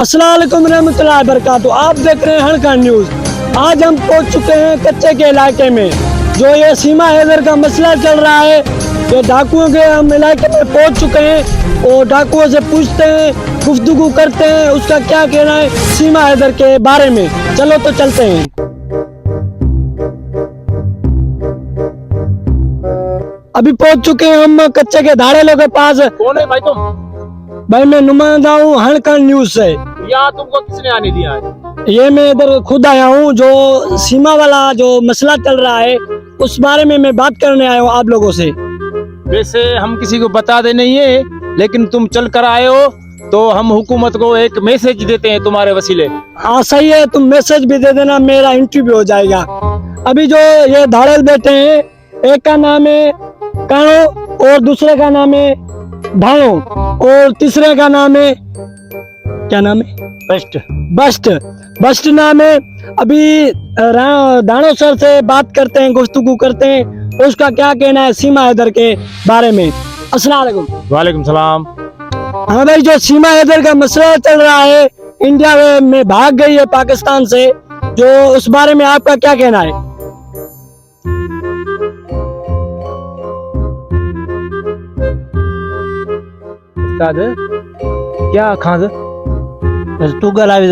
अस्सलाम वालेकुम रहमतुल्लाहि वबरकातुहू। आप देख रहे हैं हड़का न्यूज़। आज हम पहुंच चुके हैं कच्चे के इलाके में। जो ये सीमा हैदर का मसला चल रहा है, ये डाकुओं के हम इलाके में पहुंच चुके हैं और डाकुओं से पूछते हैं, गुफ्तगू करते हैं, उसका क्या कहना है सीमा हैदर के बारे में। चलो तो चलते हैं। अभी पहुंच चुके हैं हम कच्चे के धाड़ेलों के पास। कौन है भाई तुम? भाई मैं नुमाइंदा हूँ हड़का न्यूज़ से। यहाँ तुमको किसने आने दिया है? ये मैं इधर खुद आया हूँ। जो सीमा वाला जो मसला चल रहा है उस बारे में मैं बात करने आया हूँ आप लोगों से। वैसे हम किसी को बताते नहीं है, लेकिन तुम चल कर आए हो तो हम हुकूमत को एक मैसेज देते हैं तुम्हारे वसीले। हाँ सही है, तुम मैसेज भी दे देना, मेरा इंटरव्यू हो जाएगा। अभी जो ये धाड़ेल बैठे हैं, एक का नाम है काणो और दूसरे का नाम है भाणो और तीसरे का नाम है, क्या नाम है? बस्ट नाम है। अभी दानो सर से बात करते हैं, गुफ्तगू करते हैं, उसका क्या कहना है सीमा हैदर के बारे में। अस्सलाम वालेकुम। वालेकुम सलाम। हाँ भाई, जो सीमा हैदर का मसला चल रहा है, इंडिया में भाग गई है पाकिस्तान से, जो उस बारे में आपका क्या कहना है? क्या खांद तू गलावीज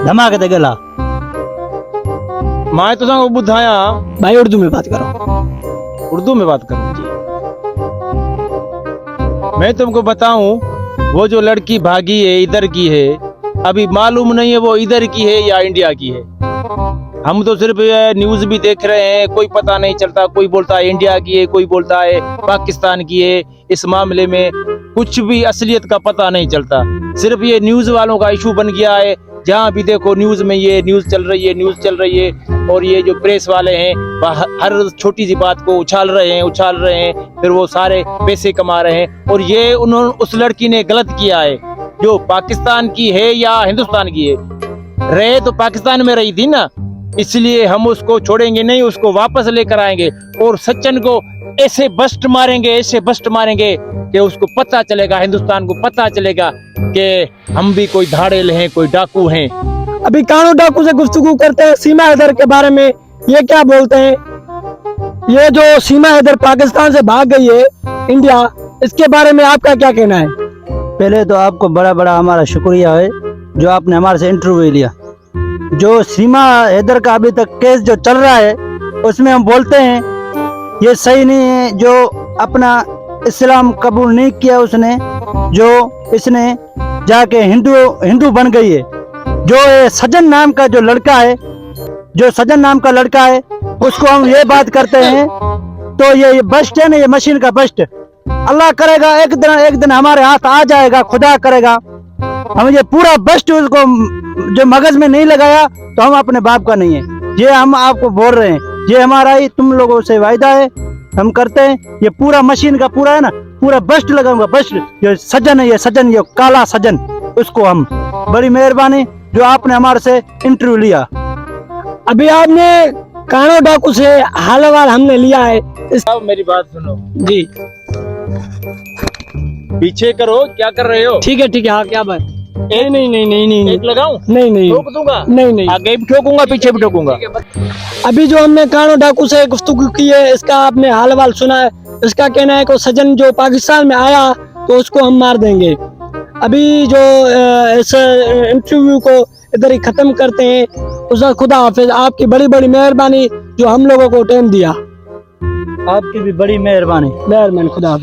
धमाके ते गला। मैं तो संग बुधाया भाई उर्दू में बात करो। उर्दू में बात करूं जी। मैं तुमको बताऊं, वो जो लड़की भागी है इधर की है, अभी मालूम नहीं है वो इधर की है या इंडिया की है। हम तो सिर्फ न्यूज भी देख रहे हैं, कोई पता नहीं चलता। कोई बोलता है इंडिया की है, कोई बोलता है पाकिस्तान की है। इस मामले में कुछ भी असलियत का पता नहीं चलता। सिर्फ ये न्यूज वालों का इशू बन गया है। जहाँ भी देखो न्यूज में ये न्यूज चल रही है। और ये जो प्रेस वाले हैं हर छोटी सी बात को उछाल रहे हैं, फिर वो सारे पैसे कमा रहे हैं। और ये उस लड़की ने गलत किया है, जो पाकिस्तान की है या हिंदुस्तान की है। रहे तो पाकिस्तान में रही थी ना, इसलिए हम उसको छोड़ेंगे नहीं, उसको वापस लेकर आएंगे और सचिन को ऐसे बस्ट मारेंगे कि उसको पता चलेगा, हिंदुस्तान को पता चलेगा कि हम भी कोई धाड़ेल हैं, कोई डाकू हैं। अभी कानू डाकू से गुफ्तगू करते हैं सीमा हैदर के बारे में। ये क्या बोलते हैं? ये जो सीमा हैदर पाकिस्तान से भाग गई है इंडिया, इसके बारे में आपका क्या कहना है? पहले तो आपको बड़ा बड़ा हमारा शुक्रिया है जो आपने हमारे से इंटरव्यू लिया। जो सीमा हैदर का अभी तक केस जो चल रहा है उसमें हम बोलते हैं ये सही नहीं है। जो अपना इस्लाम कबूल नहीं किया उसने, जो इसने जाके हिंदू बन गई है। जो सजन नाम का जो लड़का है, उसको हम ये बात करते हैं, तो ये बस्ट है ना, ये मशीन का बस्ट, अल्लाह करेगा एक दिन हमारे हाथ आ जाएगा, खुदा करेगा। हम ये पूरा बस्ट उसको जो मगज में नहीं लगाया तो हम अपने बाप का नहीं है। ये हम आपको बोल रहे हैं, ये हमारा ही तुम लोगों से वायदा है, हम करते हैं। ये पूरा मशीन का पूरा है ना, पूरा बस्ट लगाऊंगा। बस्ट ये सजन है, ये काला सजन, उसको हम बड़ी मेहरबानी जो आपने हमारे से इंटरव्यू लिया। अभी आपने कानो डाकू से हालवाल हमने लिया है। मेरी बात सुनो जी, पीछे करो, क्या कर रहे हो? ठीक है हाँ, क्या बात? नहीं एक लगाऊं? नहीं ठोक दूंगा? नहीं आगे भी ठोकूंगा, पीछे भी ठोकूंगा। अभी जो हमने कानो डाकू से गुफ्तगू की है, इसका आपने हालवाल सुना है। इसका कहना है कि सजन जो पाकिस्तान में आया तो उसको हम मार देंगे। अभी जो इस इंटरव्यू को इधर ही खत्म करते हैं। उसका खुदा हाफिज। आपकी बड़ी बड़ी मेहरबानी जो हम लोगों को टाइम दिया। आपकी भी बड़ी मेहरबानी। खुदा हाफिज।